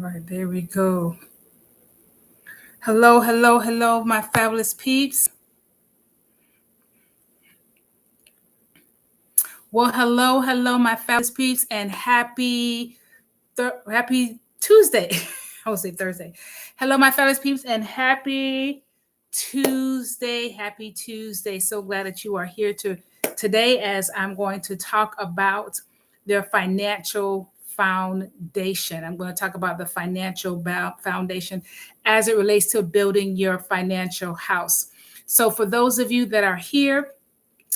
right, there we go. Hello, hello, hello, my fabulous peeps. Well, hello, hello, my fabulous peeps, and happy Tuesday. I will say Thursday. Hello, my fabulous peeps, and happy Tuesday. Happy Tuesday. So glad that you are here today as I'm going to talk about their financial foundation. I'm going to talk about the financial foundation as it relates to building your financial house. So, for those of you that are here,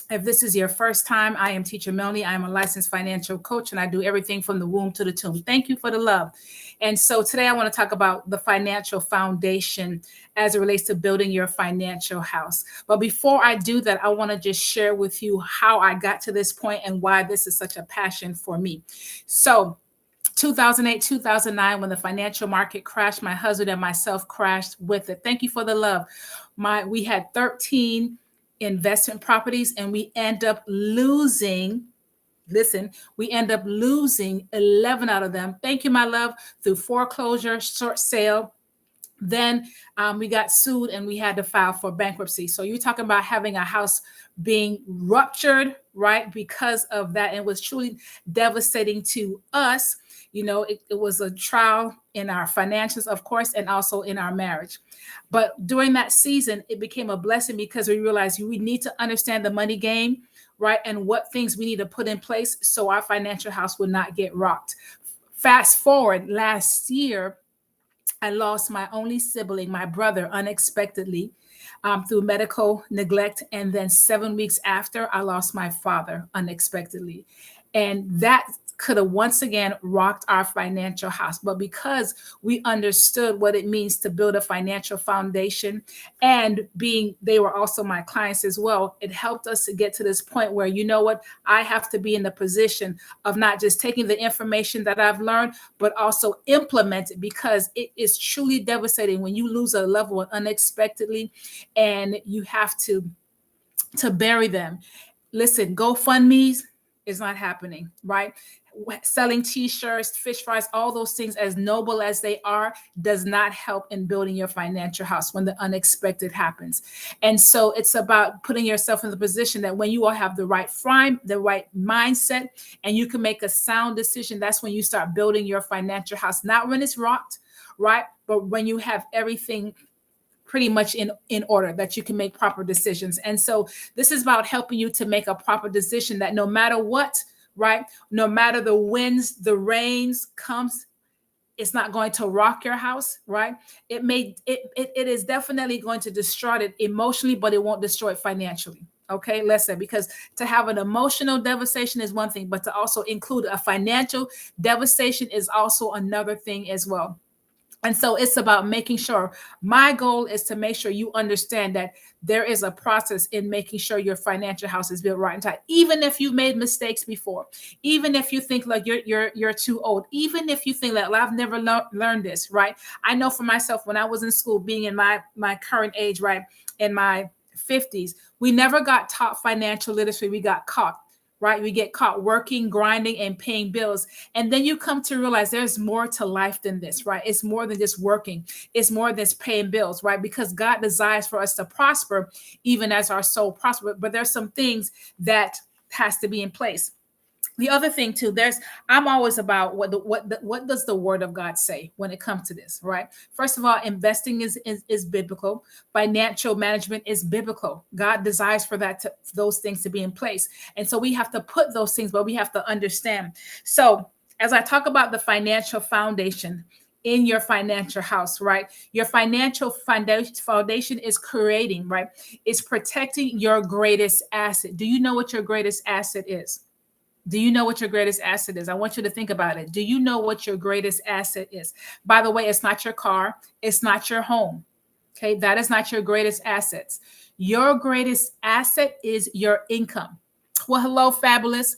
if this is your first time, I am Teacher Melanie. I am a licensed financial coach, and I do everything from the womb to the tomb. Thank you for the love. And so today I want to talk about the financial foundation as it relates to building your financial house. But before I do that, I want to just share with you how I got to this point and why this is such a passion for me. So 2008, 2009, when the financial market crashed, my husband and myself crashed with it. Thank you for the love. We had 13 investment properties, and we end up losing. Listen, we end up losing 11 out of them. Thank you, my love, through foreclosure, short sale. Then we got sued and we had to file for bankruptcy. So you're talking about having a house being ruptured, right? Because of that. And it was truly devastating to us. You know, it was a trial in our finances, of course, and also in our marriage. But during that season, it became a blessing because we realized we need to understand the money game, right? And what things we need to put in place so our financial house will not get rocked. Fast forward last year, I lost my only sibling, my brother, unexpectedly through medical neglect. And then 7 weeks after, I lost my father unexpectedly. And that could have once again rocked our financial house. But because we understood what it means to build a financial foundation, and they were also my clients as well, it helped us to get to this point where, you know what, I have to be in the position of not just taking the information that I've learned, but also implement it, because it is truly devastating when you lose a loved one unexpectedly and you have to bury them. Listen, GoFundMe's is not happening, right? Selling t-shirts, fish fries, all those things, as noble as they are, does not help in building your financial house when the unexpected happens. And so it's about putting yourself in the position that when you all have the right mindset, and you can make a sound decision, that's when you start building your financial house. Not when it's rocked, right? But when you have everything pretty much in order, that you can make proper decisions. And so this is about helping you to make a proper decision that no matter what, right, no matter the winds, the rains comes, it's not going to rock your house, right? It is definitely going to destroy it emotionally, but it won't destroy it financially. Okay, listen, because to have an emotional devastation is one thing, but to also include a financial devastation is also another thing as well. And so it's about making sure, my goal is to make sure you understand that there is a process in making sure your financial house is built right and tight. Even if you've made mistakes before, even if you think like you're too old, even if you think that, well, I've never learned this, right? I know for myself, when I was in school, being in my current age, right, in my 50s, we never got taught financial literacy. We got caught, right? We get caught working, grinding, and paying bills. And then you come to realize there's more to life than this, right? It's more than just working. It's more than just paying bills, right? Because God desires for us to prosper, even as our soul prosper. But there's some things that has to be in place. The other thing too, I'm always about what does the word of God say when it comes to this, right? First of all, investing is biblical. Financial management is biblical. God desires for those things to be in place. And so we have to put those things, but we have to understand. So as I talk about the financial foundation in your financial house, right? Your financial foundation is creating, right? It's protecting your greatest asset. Do you know what your greatest asset is? Do you know what your greatest asset is? I want you to think about it. Do you know what your greatest asset is? By the way, it's not your car. It's not your home. Okay. That is not your greatest assets. Your greatest asset is your income. Well, hello, fabulous.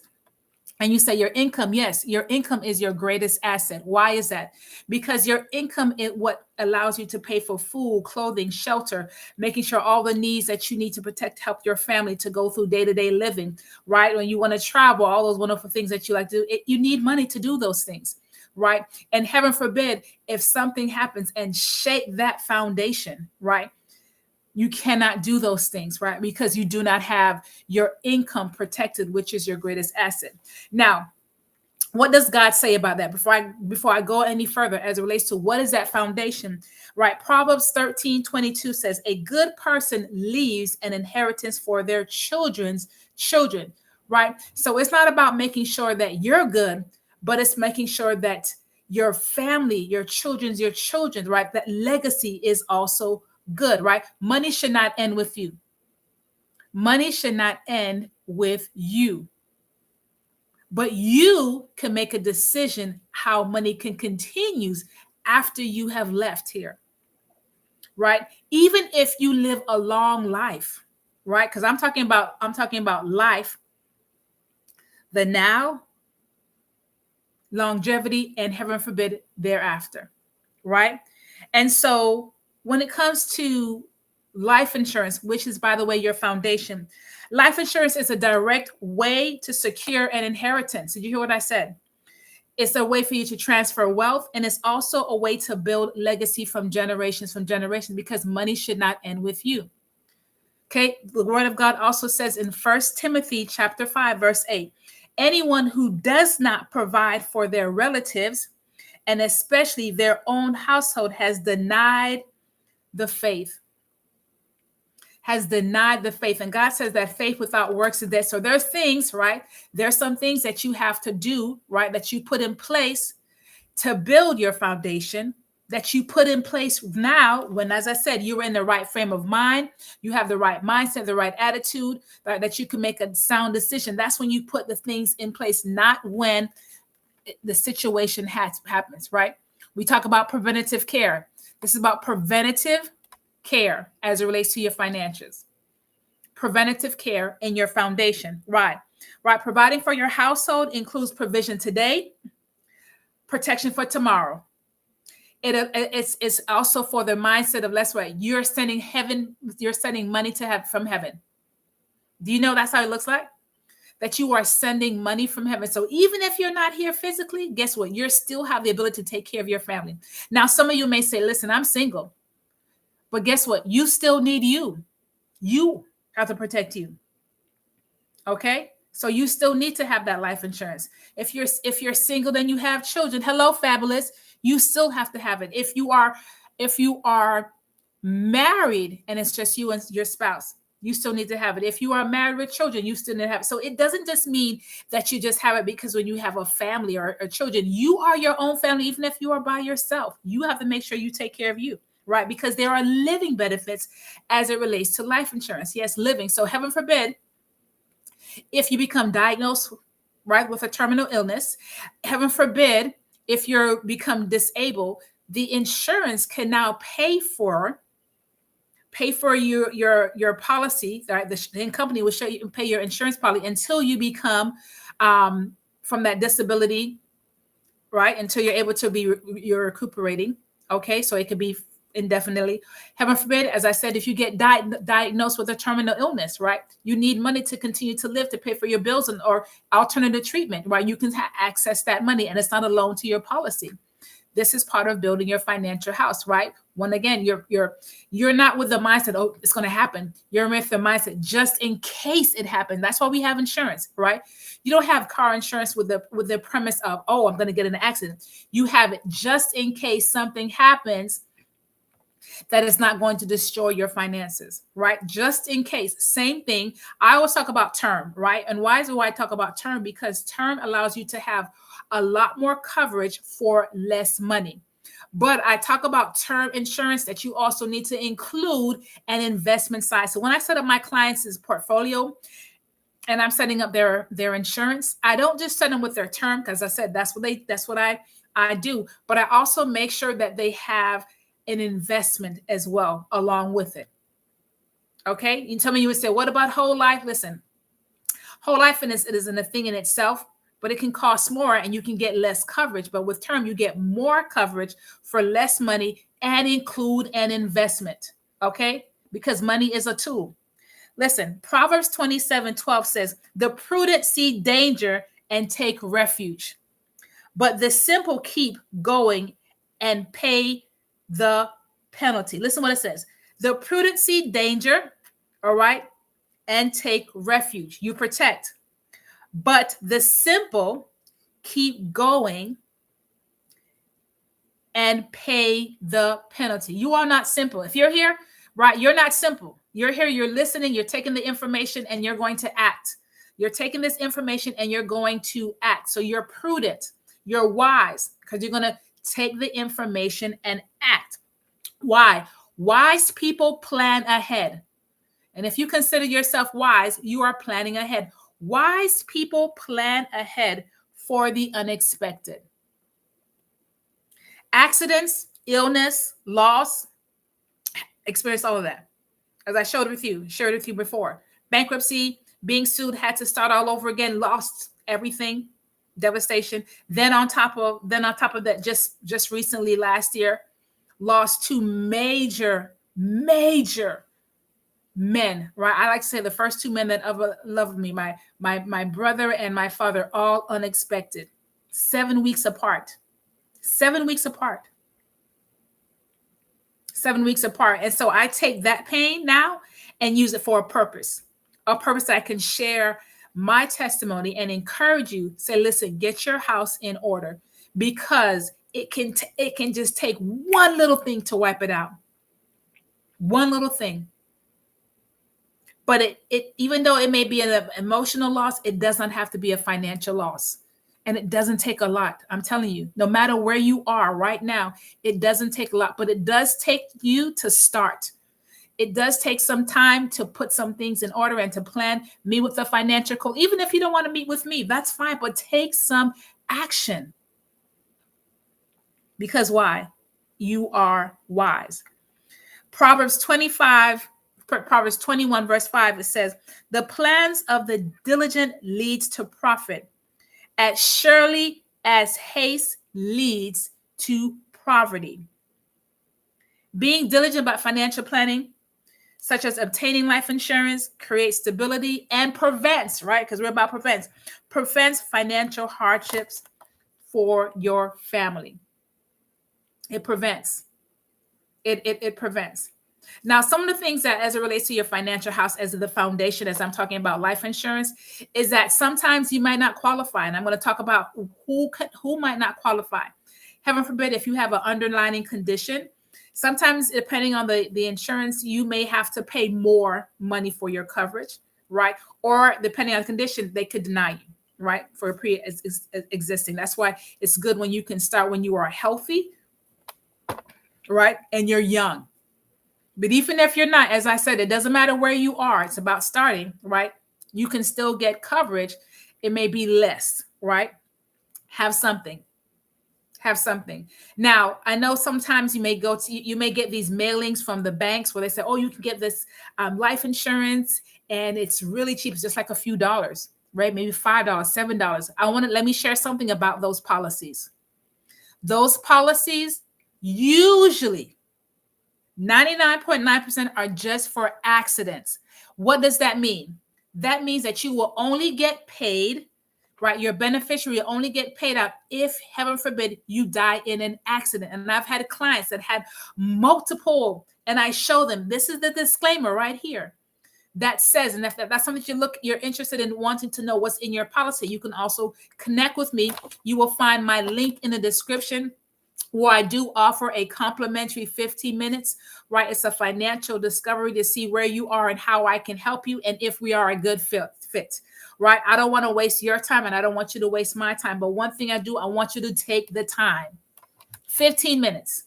And you say your income. Yes, your income is your greatest asset. Why is that? Because your income is what allows you to pay for food, clothing, shelter, making sure all the needs that you need to protect, help your family to go through day-to-day living, right? When you want to travel, all those wonderful things that you like to do, you need money to do those things. right? And heaven forbid, if something happens and shake that foundation, right? You cannot do those things, right? Because you do not have your income protected, which is your greatest asset. Now, what does God say about that before I go any further as it relates to what is that foundation, right? Proverbs 13:22 says, a good person leaves an inheritance for their children's children, right? So it's not about making sure that you're good, but it's making sure that your family, your children, right? That legacy is also good, right? Money should not end with you. Money should not end with you. But you can make a decision how money can continue after you have left here, right? Even if you live a long life, right? Because I'm talking about life, the now, longevity, and heaven forbid thereafter, right? And so when it comes to life insurance, which is, by the way, your foundation, life insurance is a direct way to secure an inheritance. Did you hear what I said? It's a way for you to transfer wealth, and it's also a way to build legacy from generations, because money should not end with you. Okay, the word of God also says in 1 Timothy chapter 5, verse 8, anyone who does not provide for their relatives, and especially their own household, has denied the faith. And God says that faith without works is dead. So there's things, right? There's some things that you have to do, right? That you put in place to build your foundation, that you put in place now when, as I said, you're in the right frame of mind, you have the right mindset, the right attitude, right, that you can make a sound decision. That's when you put the things in place, not when the situation happens, right? We talk about preventative care. This is about preventative care as it relates to your financials. Preventative care in your foundation, right? Providing for your household includes provision today, protection for tomorrow. It's also for the mindset of, let's say, you're sending money to have from heaven. Do you know that's how it looks like? That you are sending money from heaven. So even if you're not here physically, guess what? You still have the ability to take care of your family. Now, some of you may say, listen, I'm single. But guess what? You still need you. You have to protect you. Okay? So you still need to have that life insurance. If you're single, then you have children. Hello, fabulous. You still have to have it. If you are married and it's just you and your spouse, you still need to have it. If you are married with children, you still need to have it. So it doesn't just mean that you just have it because when you have a family or children, you are your own family. Even if you are by yourself, you have to make sure you take care of you, right? Because there are living benefits as it relates to life insurance. Yes, living. So heaven forbid, if you become diagnosed, right, with a terminal illness, heaven forbid, if you become disabled, the insurance can now pay for your policy, right? The company will show you and pay your insurance policy until you become from that disability, right? Until you're able to you're recuperating. Okay, so it could be indefinitely. Heaven forbid, as I said, if you get diagnosed with a terminal illness, right? You need money to continue to live, to pay for your bills or alternative treatment, right? You can access that money, and it's not a loan to your policy. This is part of building your financial house, right? When again, you're not with the mindset, oh, it's going to happen. You're with the mindset, just in case it happens. That's why we have insurance, right? You don't have car insurance with the premise of, oh, I'm going to get in an accident. You have it just in case something happens that is not going to destroy your finances, right? Just in case. Same thing. I always talk about term, right? And why do I talk about term? Because term allows you to have a lot more coverage for less money. But I talk about term insurance that you also need to include an investment side. So when I set up my clients' portfolio and I'm setting up their insurance, I don't just set them with their term, because I said that's what I do. But I also make sure that they have an investment as well along with it. Okay, you tell me, you would say, what about whole life? Listen, whole life it isn't a thing in itself, but it can cost more and you can get less coverage. But with term, you get more coverage for less money and include an investment. Okay, because money is a tool. Listen, Proverbs 27:12 says, the prudent see danger and take refuge, but the simple keep going and pay the penalty. Listen what it says. The prudent see danger, all right, and take refuge. You protect. But the simple keep going and pay the penalty. You are not simple. If you're here, right, you're not simple. You're here, you're listening, you're taking the information and you're going to act. You're taking this information and you're going to act. So you're prudent, you're wise, because you're going to take the information and act. Why? Wise people plan ahead. And if you consider yourself wise, you are planning ahead. Wise people plan ahead for the unexpected. Accidents, illness, loss, experience all of that. As I shared with you before. Bankruptcy, being sued, had to start all over again, lost everything, devastation. Then on top of that, just recently last year, lost two major men, right? I like to say the first two men that ever loved me, my brother and my father, all unexpected. 7 weeks apart. 7 weeks apart. 7 weeks apart. And so I take that pain now and use it for a purpose that I can share my testimony and encourage you. Say, listen, get your house in order, because it can just take one little thing to wipe it out. One little thing. But it even though it may be an emotional loss, it does not have to be a financial loss. And it doesn't take a lot. I'm telling you, no matter where you are right now, it doesn't take a lot, but it does take you to start. It does take some time to put some things in order and to plan. Meet with the financial coach. Even if you don't want to meet with me, that's fine, but take some action. Because why? You are wise. Proverbs 21, verse 5, it says, the plans of the diligent leads to profit, as surely as haste leads to poverty. Being diligent about financial planning, such as obtaining life insurance, creates stability and prevents, right? Because we're about prevents financial hardships for your family. It prevents. It prevents. Now, some of the things that, as it relates to your financial house, as the foundation, as I'm talking about life insurance, is that sometimes you might not qualify. And I'm going to talk about who might not qualify. Heaven forbid, if you have an underlying condition, sometimes depending on the insurance, you may have to pay more money for your coverage, right? Or depending on the condition, they could deny you, right? For a pre-existing. That's why it's good when you can start when you are healthy, right? And you're young. But even if you're not, as I said, it doesn't matter where you are. It's about starting, right? You can still get coverage. It may be less, right? Have something. Now, I know sometimes you may get these mailings from the banks where they say, oh, you can get this life insurance and it's really cheap. It's just like a few dollars, right? Maybe $5, $7. Let me share something about those policies. Those policies usually 99.9% are just for accidents. What does that mean? That means that you will only get paid, right? Your beneficiary will only get paid out if, heaven forbid, you die in an accident. And I've had clients that had multiple, and I show them, this is the disclaimer right here that says, and if that's something you're interested in wanting to know what's in your policy, you can also connect with me. You will find my link in the description, where I do offer a complimentary 15 minutes, right? It's a financial discovery to see where you are and how I can help you and if we are a good fit, right? I don't want to waste your time and I don't want you to waste my time. But one thing I want you to take the time. 15 minutes.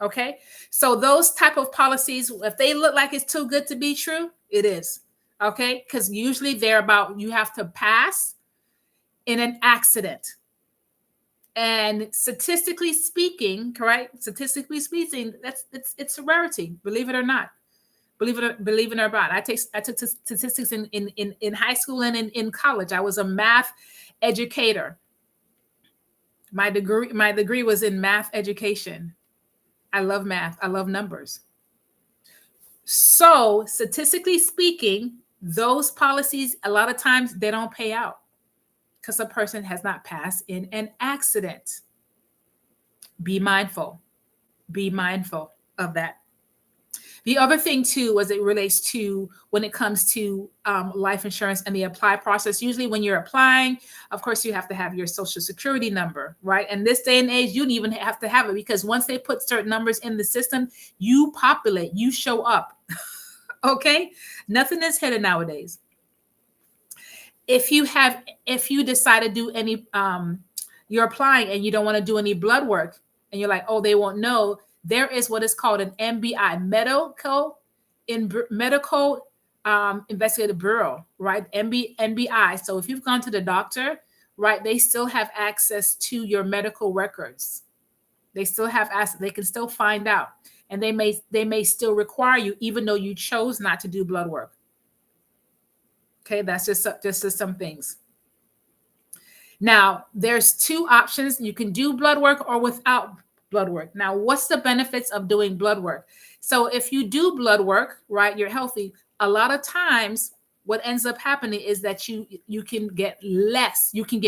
Okay? So those type of policies, if they look like it's too good to be true, it is. Okay? Because usually they're about you have to pass in an accident. And statistically speaking, correct? Statistically speaking, it's a rarity. Believe it or not. Believe it or not. I took statistics in high school and in college. I was a math educator. My degree was in math education. I love math. I love numbers. So statistically speaking, those policies, a lot of times they don't pay out. because a person has not passed in an accident. Be mindful. Be mindful of that. The other thing too, as it relates to when it comes to life insurance and the apply process, usually when you're applying, of course, you have to have your social security number, right? And this day and age, you don't even have to have it, because once they put certain numbers in the system, you populate, you show up. Okay? Nothing is hidden nowadays. If you decide to do any, you're applying and you don't want to do any blood work, and you're like, oh, they won't know. There is what is called an MBI, medical investigative bureau, right? MBI. So if you've gone to the doctor, right, they still have access to your medical records. They still have access. They can still find out, and they may still require you, even though you chose not to do blood work. Okay, that's just some things. Now, there's two options. You can do blood work or without blood work. Now, what's the benefits of doing blood work? So if you do blood work, right, you're healthy. A lot of times what ends up happening is that you can get less. You can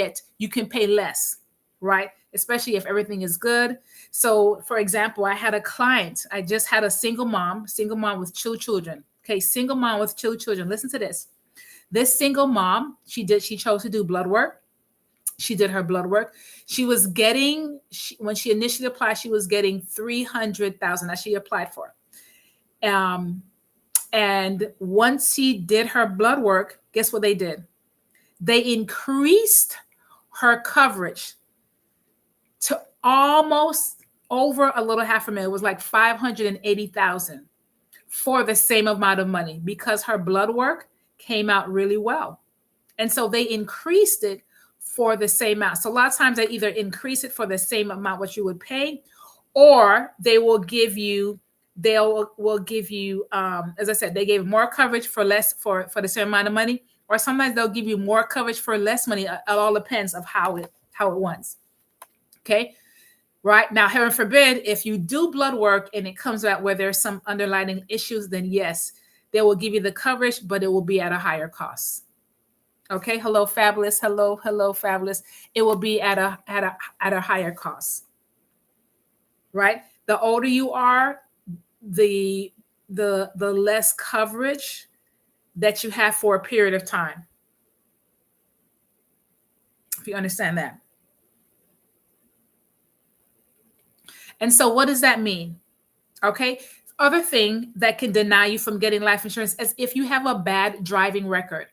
pay less, right? Especially if everything is good. So for example, I had a client. I just had a single mom with 2 children. Okay, single mom with 2 children. Listen to this. This single mom, she chose to do blood work. She did her blood work. She was getting, when she initially applied, she was getting $300,000 that she applied for. And once she did her blood work, guess what they did? They increased her coverage to almost over a little $500,000. It was like $580,000 for the same amount of money, because her blood work came out really well. And so they increased it for the same amount. So a lot of times they either increase it for the same amount what you would pay, or they will give you, as I said, they gave more coverage for less, for the same amount of money, or sometimes they'll give you more coverage for less money. It all depends of how it wants. Okay. Right now, heaven forbid, if you do blood work and it comes out where there's some underlying issues, then yes, they will give you the coverage, but it will be at a higher cost. Okay. Hello, Fabulous. Hello, Fabulous. It will be at a higher cost. Right. The older you are, the less coverage that you have for a period of time. If you understand that. And so what does that mean? Okay. Other thing that can deny you from getting life insurance is if you have a bad driving record.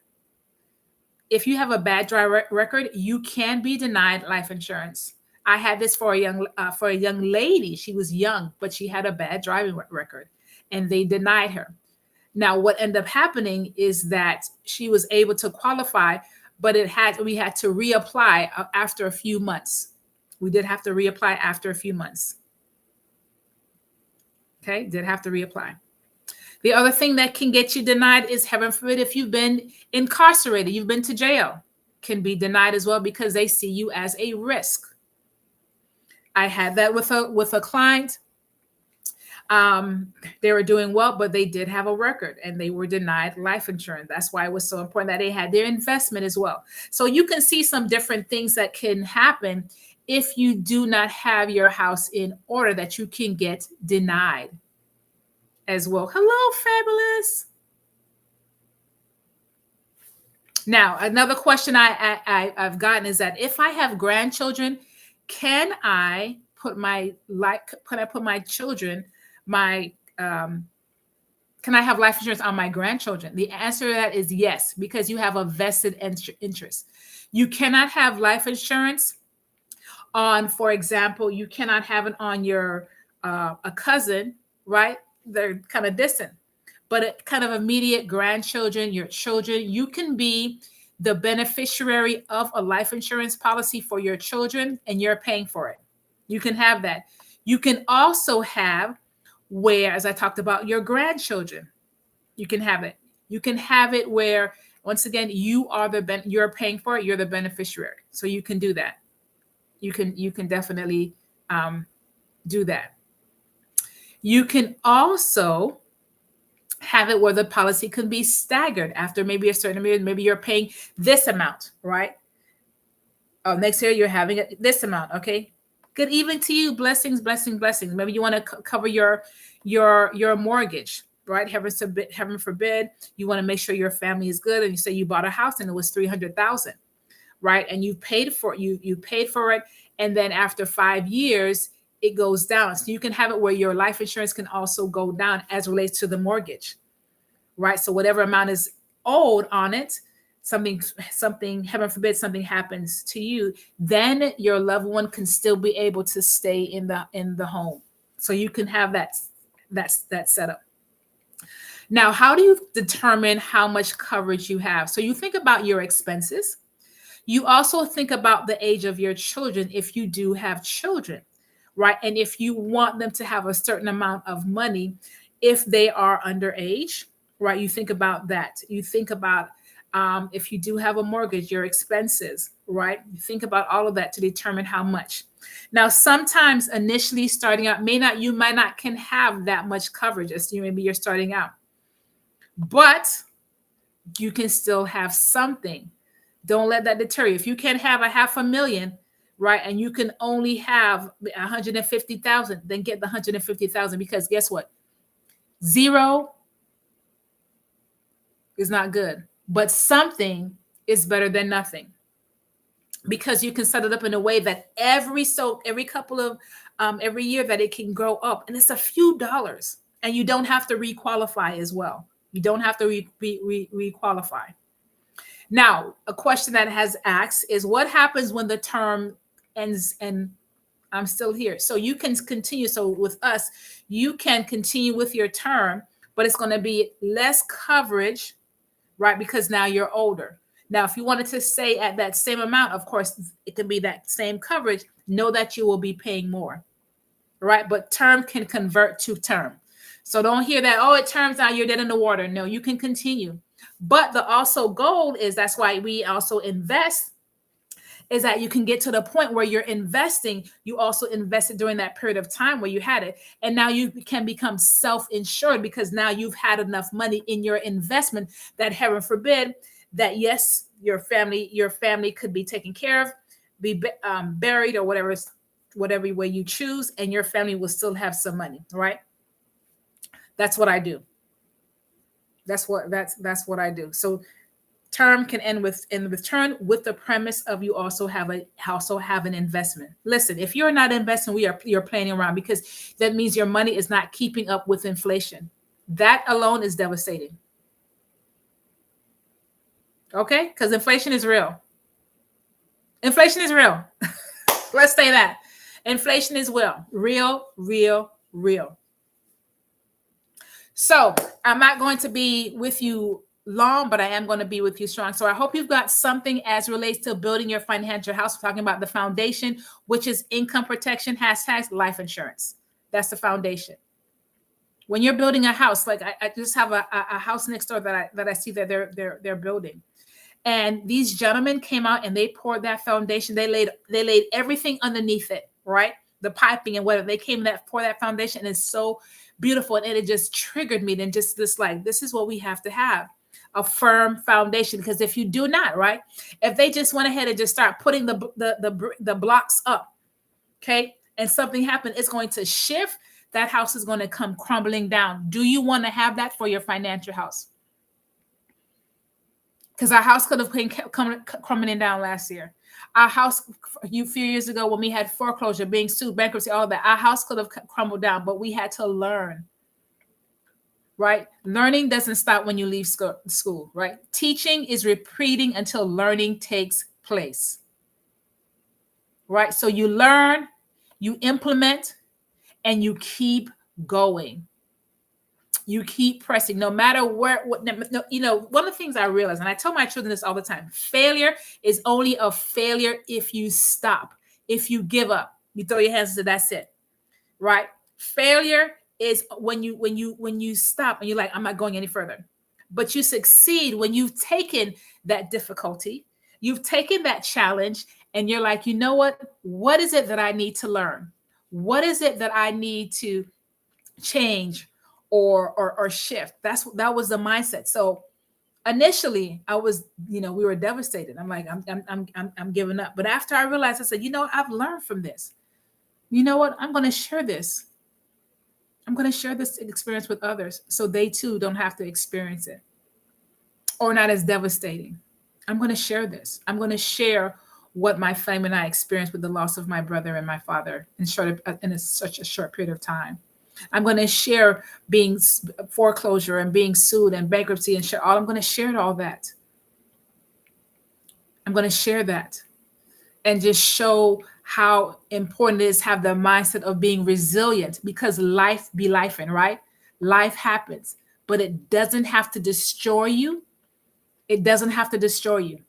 If you have a bad driving record, you can be denied life insurance. I had this for a young lady. She was young, but she had a bad driving record, and they denied her. Now, what ended up happening is that she was able to qualify, but we had to reapply after a few months. We did have to reapply after a few months. Okay, did have to reapply. The other thing that can get you denied is, heaven forbid, if you've been incarcerated, you've been to jail, can be denied as well, because they see you as a risk. I had that with a client. They were doing well, but they did have a record and they were denied life insurance. That's why it was so important that they had their investment as well. So you can see some different things that can happen if you do not have your house in order, that you can get denied as well. Hello, Fabulous. Now, another question I've gotten is that if I have grandchildren, can I put my children, can I have life insurance on my grandchildren? The answer to that is yes, because you have a vested interest. You cannot have life insurance on, for example, you cannot have it on your a cousin, right? They're kind of distant, but a kind of immediate grandchildren, your children, you can be the beneficiary of a life insurance policy for your children, and you're paying for it. You can have that. You can also have where, as I talked about, your grandchildren, you can have it. You can have it where, once again, you're paying for it. You're the beneficiary. So you can do that. You can definitely do that. You can also have it where the policy can be staggered after maybe a certain period. Maybe you're paying this amount, right? Oh, next year you're having this amount. Okay. Good evening to you. Blessings, blessings, blessings. Maybe you want to cover your mortgage, right? Heaven forbid, you want to make sure your family is good, and you say you bought a house and it was 300,000, right? And you paid for it, you paid for it, and then after 5 years, it goes down. So you can have it where your life insurance can also go down as relates to the mortgage, right? So whatever amount is owed on it, something, heaven forbid, something happens to you, then your loved one can still be able to stay in the home. So you can have that setup. Now, how do you determine how much coverage you have? So you think about your expenses. You also think about the age of your children if you do have children, right? And if you want them to have a certain amount of money if they are underage, right? You think about that. You think about if you do have a mortgage, your expenses, right? You think about all of that to determine how much. Now, sometimes initially starting out, you might not can have that much coverage as maybe you're starting out, but you can still have something. Don't let that deter you. If you can't have $500,000, right, and you can only have 150,000, then get the 150,000, because guess what? Zero is not good, but something is better than nothing, because you can set it up in a way that every couple of every year that it can grow up, and it's a few dollars, and you don't have to requalify as well. You don't have to requalify. Now, a question that has asked is, what happens when the term ends and I'm still here? So you can continue. So with us, you can continue with your term, but it's going to be less coverage, right? Because now you're older. Now, if you wanted to stay at that same amount, of course, it can be that same coverage. Know that you will be paying more, right? But term can convert to term. So don't hear that, oh, it turns out you're dead in the water. No, you can continue. But the also goal is, that's why we also invest, is that you can get to the point where you're investing. You also invested during that period of time where you had it. And now you can become self-insured, because now you've had enough money in your investment that, heaven forbid, that yes, your family could be taken care of, be buried, or whatever way you choose, and your family will still have some money, right? That's what I do. That's what I do. So term can end with turn, with the premise of you also have an investment. Listen, if you're not investing, you're playing around, because that means your money is not keeping up with inflation. That alone is devastating. Okay? Because inflation is real. Inflation is real. Let's say that. Inflation is real, real, real. So I'm not going to be with you long, but I am going to be with you strong. So I hope you've got something as relates to building your financial house. We're talking about the foundation, which is income protection, # life insurance. That's the foundation. When you're building a house, like I just have a house next door that I see that they're building. And these gentlemen came out and they poured that foundation. They laid everything underneath it, right? The piping and whatever. They came that pour that foundation, and it's so beautiful. And it just triggered me. And just this is what we have to have, a firm foundation. Because if you do not, right, if they just went ahead and just start putting the blocks up, okay, and something happened, it's going to shift. That house is going to come crumbling down. Do you want to have that for your financial house? Because our house could have been crumbling down last year. Our house, a few years ago, when we had foreclosure, being sued, bankruptcy, all that, our house could have crumbled down, but we had to learn, right? Learning doesn't stop when you leave school, right? Teaching is repeating until learning takes place, right? So you learn, you implement, and you keep going. You keep pressing, no matter one of the things I realize, and I tell my children this all the time: failure is only a failure if you stop, if you give up, you throw your hands to, that's it, right? Failure is when you stop and you're like, I'm not going any further. But you succeed when you've taken that difficulty, you've taken that challenge, and you're like, you know what is it that I need to learn? What is it that I need to change or shift? That was the mindset. So Initially, I was, we were devastated. I'm like, I'm giving up. But after I realized, I said, I've learned from this. You know what? I'm going to share this. I'm going to share this experience with others so they too don't have to experience it or not as devastating. I'm going to share this. I'm going to share what my family and I experienced with the loss of my brother and my father in such a short period of time. I'm going to share being foreclosure and being sued and bankruptcy and share all. I'm going to share all that. I'm going to share that and just show how important it is to have the mindset of being resilient, because life be lifing, right? Life happens, but it doesn't have to destroy you. It doesn't have to destroy you.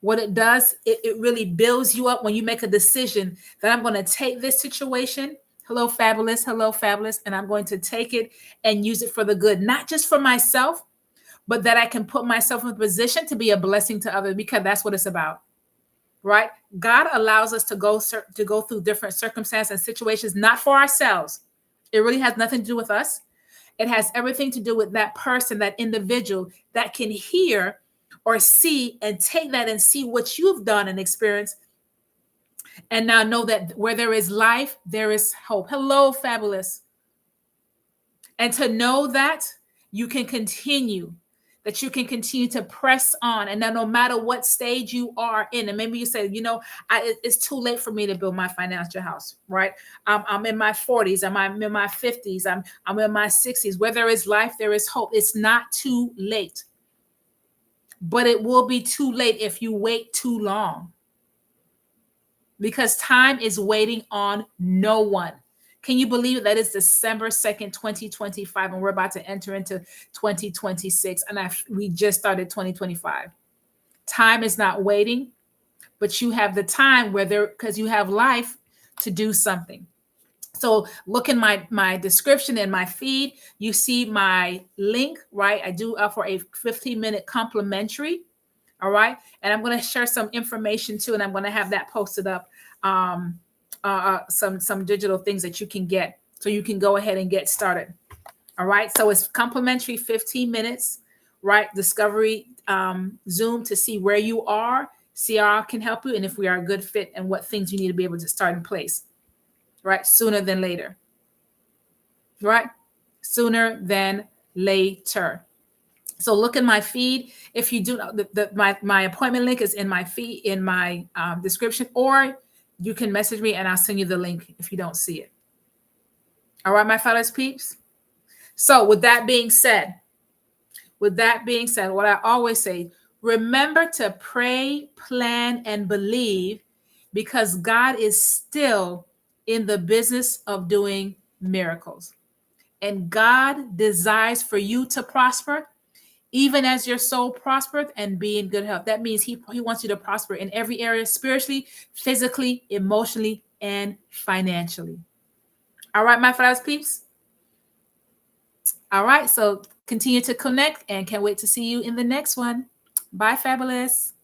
What it does, it really builds you up when you make a decision that I'm going to take this situation. Hello, fabulous. Hello, fabulous. And I'm going to take it and use it for the good, not just for myself, but that I can put myself in a position to be a blessing to others, because that's what it's about, right? God allows us to go through different circumstances and situations, not for ourselves. It really has nothing to do with us. It has everything to do with that person, that individual that can hear or see and take that and see what you've done and experienced. And now know that where there is life, there is hope. Hello, fabulous. And to know that you can continue, that you can continue to press on. And that no matter what stage you are in, and maybe you say, it's too late for me to build my financial house, right? I'm in my 40s, I'm in my 50s, I'm in my 60s. Where there is life, there is hope. It's not too late. But it will be too late if you wait too long, because time is waiting on no one. Can you believe that it's December 2nd, 2025, and we're about to enter into 2026, and we just started 2025. Time is not waiting, but you have the time because you have life to do something. So look in my description and my feed, you see my link, right? I do offer a 15-minute complimentary. All right. And I'm going to share some information too, and I'm going to have that posted up. Some digital things that you can get, so you can go ahead and get started. All right. So it's complimentary, 15 minutes, right? Discovery Zoom to see where you are, see how I can help you, and if we are a good fit, and what things you need to be able to start in place, right? Sooner than later, right? Sooner than later. So look in my feed. If you do, my appointment link is in my feed, in my description, or you can message me and I'll send you the link if you don't see it. All right, my fellow peeps. So with that being said, what I always say, remember to pray, plan, and believe, because God is still in the business of doing miracles. And God desires for you to prosper, even as your soul prospereth, and be in good health. That means he wants you to prosper in every area, spiritually, physically, emotionally, and financially. All right, my fellow peeps. All right, so continue to connect, and can't wait to see you in the next one. Bye, fabulous.